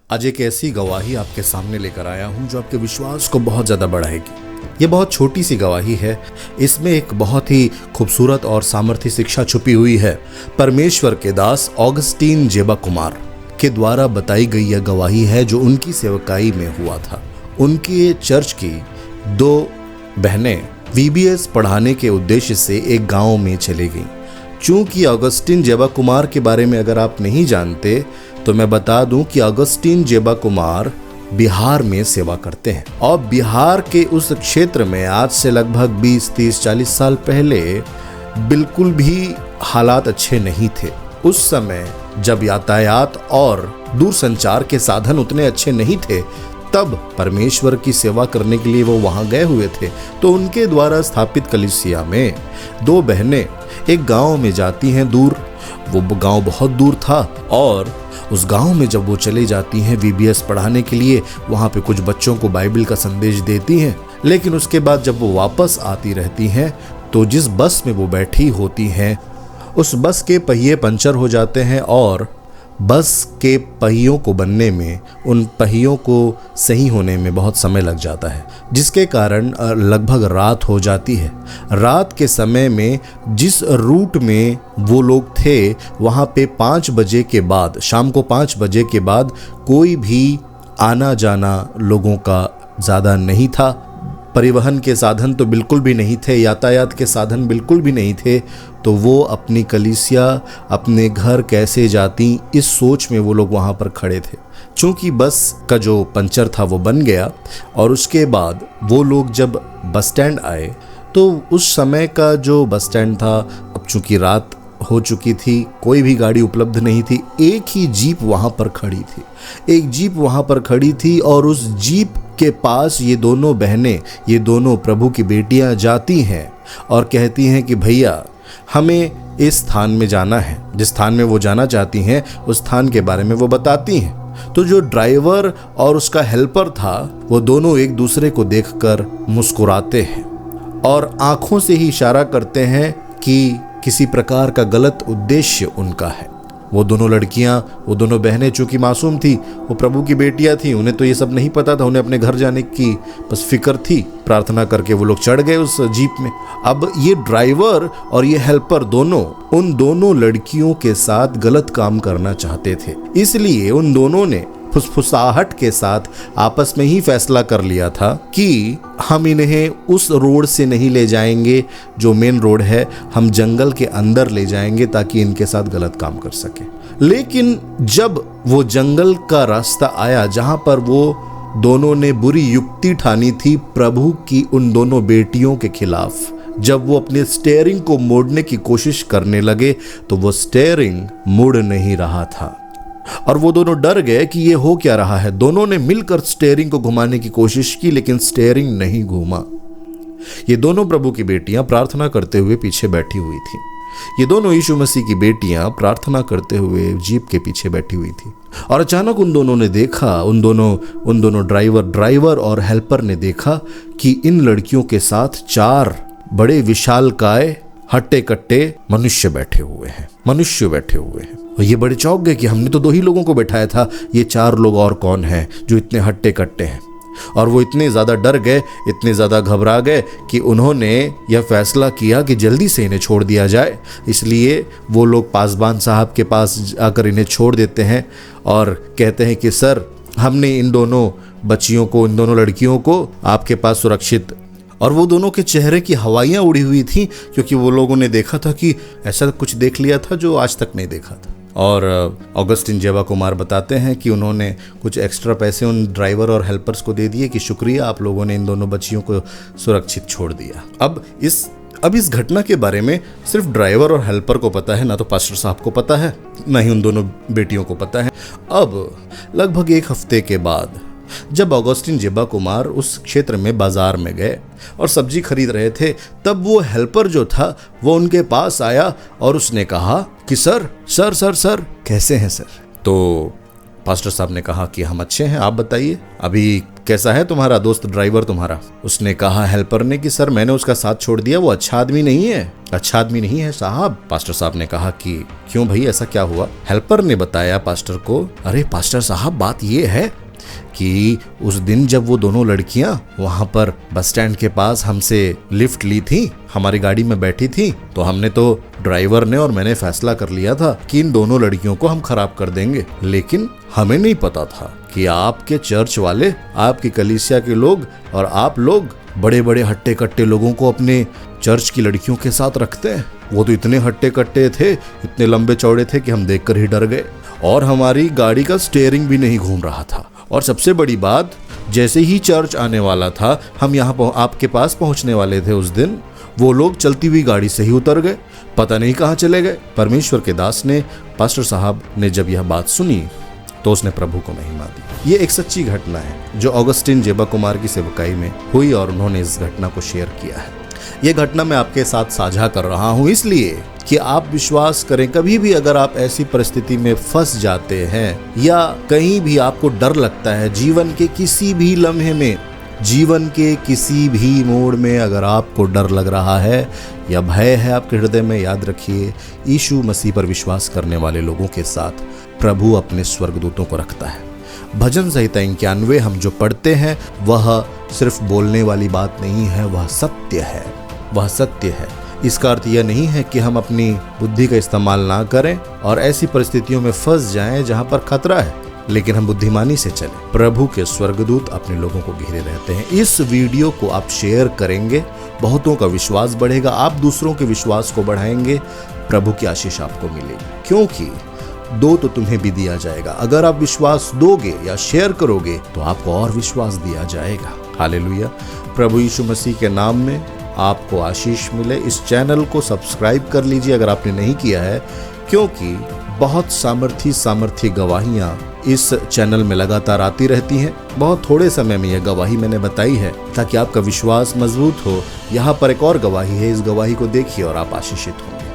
आज एक ऐसी गवाही आपके सामने लेकर आया हूं जो आपके विश्वास को बहुत ज़्यादा बढ़ाएगी। ये बहुत छोटी सी गवाही है, इसमें एक बहुत ही खूबसूरत और सामर्थ्य शिक्षा छुपी हुई है। परमेश्वर के दास ऑगस्टीन जेबा कुमार के द्वारा बताई गई यह गवाही है जो उनकी सेवकाई में हुआ था। उनकी चर्च की दो बहनें VBS पढ़ाने के उद्देश्य से एक गांव में चली गईं। चूंकि ऑगस्टीन जेबा कुमार के बारे में अगर आप नहीं जानते तो मैं बता दूं कि ऑगस्टीन जेबा कुमार बिहार में सेवा करते हैं और बिहार के उस क्षेत्र में आज से लगभग 20, 30, 40 साल पहले बिल्कुल भी हालात अच्छे नहीं थे। उस समय जब यातायात और दूरसंचार के साधन उतने अच्छे नहीं थे, तब परमेश्वर की सेवा करने के लिए वो वहां गए हुए थे। तो उनके द्वारा स्थापित कलीसिया में दो बहनें एक गांव में जाती हैं दूर। वो गांव बहुत दूर था और उस गांव में जब वो चले जाती हैं VBS पढ़ाने के लिए, वहां पे कुछ बच्चों को बाइबल का संदेश देती हैं। लेकिन उसके बाद जब वो वापस आती रहती हैं तो जिस बस में वो बैठी होती हैं उस बस के पहिए पंचर हो जाते हैं और बस के पहियों को बनने में, उन पहियों को सही होने में बहुत समय लग जाता है, जिसके कारण लगभग रात हो जाती है। रात के समय में जिस रूट में वो लोग थे वहाँ पे 5 बजे के बाद, शाम को 5 बजे के बाद कोई भी आना जाना लोगों का ज़्यादा नहीं था। परिवहन के साधन तो बिल्कुल भी नहीं थे, यातायात के साधन बिल्कुल भी नहीं थे। तो वो अपनी कलीसिया, अपने घर कैसे जाती, इस सोच में वो लोग वहाँ पर खड़े थे। चूँकि बस का जो पंचर था वो बन गया और उसके बाद वो लोग जब बस स्टैंड आए तो उस समय का जो बस स्टैंड था, अब चूँकि रात हो चुकी थी, कोई भी गाड़ी उपलब्ध नहीं थी। एक ही जीप वहाँ पर खड़ी थी, एक जीप वहाँ पर खड़ी थी और उस जीप के पास ये दोनों बहनें, ये दोनों प्रभु की बेटियां जाती हैं और कहती हैं कि भैया हमें इस स्थान में जाना है। जिस स्थान में वो जाना चाहती हैं उस स्थान के बारे में वो बताती हैं। तो जो ड्राइवर और उसका हेल्पर था वो दोनों एक दूसरे को देखकर मुस्कुराते हैं और आंखों से ही इशारा करते हैं कि किसी प्रकार का गलत उद्देश्य उनका है। वो दोनों लड़कियां, वो दोनों बहनें चूंकि मासूम थी, वो प्रभु की बेटियां थी, उन्हें तो ये सब नहीं पता था, उन्हें अपने घर जाने की बस फिक्र थी। प्रार्थना करके वो लोग चढ़ गए उस जीप में। अब ये ड्राइवर और ये हेल्पर दोनों उन दोनों लड़कियों के साथ गलत काम करना चाहते थे, इसलिए उन दोनों ने फुसफुसाहट के साथ आपस में ही फैसला कर लिया था कि हम इन्हें उस रोड से नहीं ले जाएंगे जो मेन रोड है, हम जंगल के अंदर ले जाएंगे ताकि इनके साथ गलत काम कर सके। लेकिन जब वो जंगल का रास्ता आया जहां पर वो दोनों ने बुरी युक्ति ठानी थी प्रभु की उन दोनों बेटियों के खिलाफ, जब वो अपने स्टीयरिंग को मोड़ने की कोशिश करने लगे तो वो स्टीयरिंग मुड़ नहीं रहा था और वो दोनों डर गए कि ये हो क्या रहा है। दोनों ने मिलकर स्टीयरिंग को घुमाने की कोशिश की लेकिन स्टीयरिंग नहीं घूमा। ये दोनों प्रभु की बेटियां प्रार्थना करते हुए पीछे बैठी हुई थी। ये दोनों यीशु मसीह की बेटियां प्रार्थना करते हुए जीप के पीछे बैठी हुई थी और अचानक उन दोनों ने देखा, उन दोनों ड्राइवर और हेल्पर ने देखा कि इन लड़कियों के साथ 4 बड़े विशालकाय हट्टे कट्टे मनुष्य बैठे हुए हैं। और ये बड़े चौंक गए कि हमने तो 2 ही लोगों को बैठाया था, ये 4 लोग और कौन हैं जो इतने हट्टे कट्टे हैं। और वो इतने ज़्यादा डर गए, इतने ज़्यादा घबरा गए कि उन्होंने यह फैसला किया कि जल्दी से इन्हें छोड़ दिया जाए। इसलिए वो लोग पासबान साहब के पास आकर इन्हें छोड़ देते हैं और कहते हैं कि सर, हमने इन दोनों बच्चियों को, इन दोनों लड़कियों को आपके पास सुरक्षित। और वो दोनों के चेहरे की हवाइयाँ उड़ी हुई थी क्योंकि वो लोगों ने देखा था कि ऐसा कुछ देख लिया था जो आज तक नहीं देखा था। और ऑगस्टीन जेबा कुमार बताते हैं कि उन्होंने कुछ एक्स्ट्रा पैसे उन ड्राइवर और हेल्पर्स को दे दिए कि शुक्रिया, आप लोगों ने इन दोनों बच्चियों को सुरक्षित छोड़ दिया। अब इस घटना के बारे में सिर्फ ड्राइवर और हेल्पर को पता है, ना तो पास्टर साहब को पता है, ना ही उन दोनों बेटियों को पता है। अब लगभग 1 हफ्ते के बाद जब ऑगस्टीन जेबा कुमार उस क्षेत्र में बाजार में गए और सब्जी खरीद रहे थे, तब वो हेल्पर जो था वो उनके पास आया और उसने कहा कि सर कैसे हैं सर। तो पास्टर साहब ने कहा कि हम अच्छे हैं, आप बताइए अभी कैसा है तुम्हारा दोस्त ड्राइवर तुम्हारा। उसने कहा हेल्पर ने कि सर मैंने उसका साथ छोड़ दिया, वो अच्छा आदमी नहीं है, अच्छा आदमी नहीं है साहब। पास्टर साहब ने कहा कि क्यों भाई ऐसा क्या हुआ। हेल्पर ने बताया पास्टर को, अरे पास्टर साहब बात ये है कि उस दिन जब वो दोनों लड़कियां वहां पर बस स्टैंड के पास हमसे लिफ्ट ली थी, हमारी गाड़ी में बैठी थी, तो हमने तो ड्राइवर ने और मैंने फैसला कर लिया था कि इन दोनों लड़कियों को हम खराब कर देंगे, लेकिन हमें नहीं पता था कि आपके चर्च वाले, आपकी कलीसिया के लोग और आप लोग बड़े बड़े हट्टे कट्टे लोगों को अपने चर्च की लड़कियों के साथ रखते हैं। वो तो इतने हट्टे कट्टे थे, इतने लंबे चौड़े थे कि हम देखकर ही डर गए, और हमारी गाड़ी का स्टीयरिंग भी नहीं घूम रहा था। और सबसे बड़ी बात, जैसे ही चर्च आने वाला था, हम यहाँ आपके पास पहुँचने वाले थे उस दिन, वो लोग चलती हुई गाड़ी से ही उतर गए, पता नहीं कहाँ चले गए। परमेश्वर के दास ने, पास्टर साहब ने जब यह बात सुनी तो उसने प्रभु को महिमा दी। ये एक सच्ची घटना है जो ऑगस्टिन जेबा कुमार की सेवकाई में हुई और उन्होंने इस घटना को शेयर किया है। ये घटना मैं आपके साथ साझा कर रहा हूँ इसलिए कि आप विश्वास करें, कभी भी अगर आप ऐसी परिस्थिति में फंस जाते हैं या कहीं भी आपको डर लगता है, जीवन के किसी भी लम्हे में, जीवन के किसी भी मोड़ में अगर आपको डर लग रहा है या भय है आपके हृदय में, याद रखिए यीशु मसीह पर विश्वास करने वाले लोगों के साथ प्रभु अपने स्वर्गदूतों को रखता है। भजन संहिता 91 हम जो पढ़ते हैं वह सिर्फ बोलने वाली बात नहीं है, वह सत्य है, वह सत्य है। इसका अर्थ यह नहीं है कि हम अपनी बुद्धि का इस्तेमाल ना करें और ऐसी परिस्थितियों में फंस जाएं जहां पर खतरा है, लेकिन हम बुद्धिमानी से चलें। प्रभु के स्वर्गदूत अपने लोगों को घेरे रहते हैं। इस वीडियो को आप शेयर करेंगे, बहुतों का विश्वास बढ़ेगा, आप दूसरों के विश्वास को बढ़ाएंगे, प्रभु की आशीष आपको मिलेगी, क्योंकि दो तो तुम्हें भी दिया जाएगा। अगर आप विश्वास दोगे या शेयर करोगे तो आपको और विश्वास दिया जाएगा। हालेलुया। प्रभु यीशु मसीह के नाम में आपको आशीष मिले। इस चैनल को सब्सक्राइब कर लीजिए अगर आपने नहीं किया है, क्योंकि बहुत सामर्थी गवाहियां इस चैनल में लगातार आती रहती हैं। बहुत थोड़े समय में यह गवाही मैंने बताई है ताकि आपका विश्वास मजबूत हो। यहाँ पर एक और गवाही है, इस गवाही को देखिए और आप आशीषित होंगे।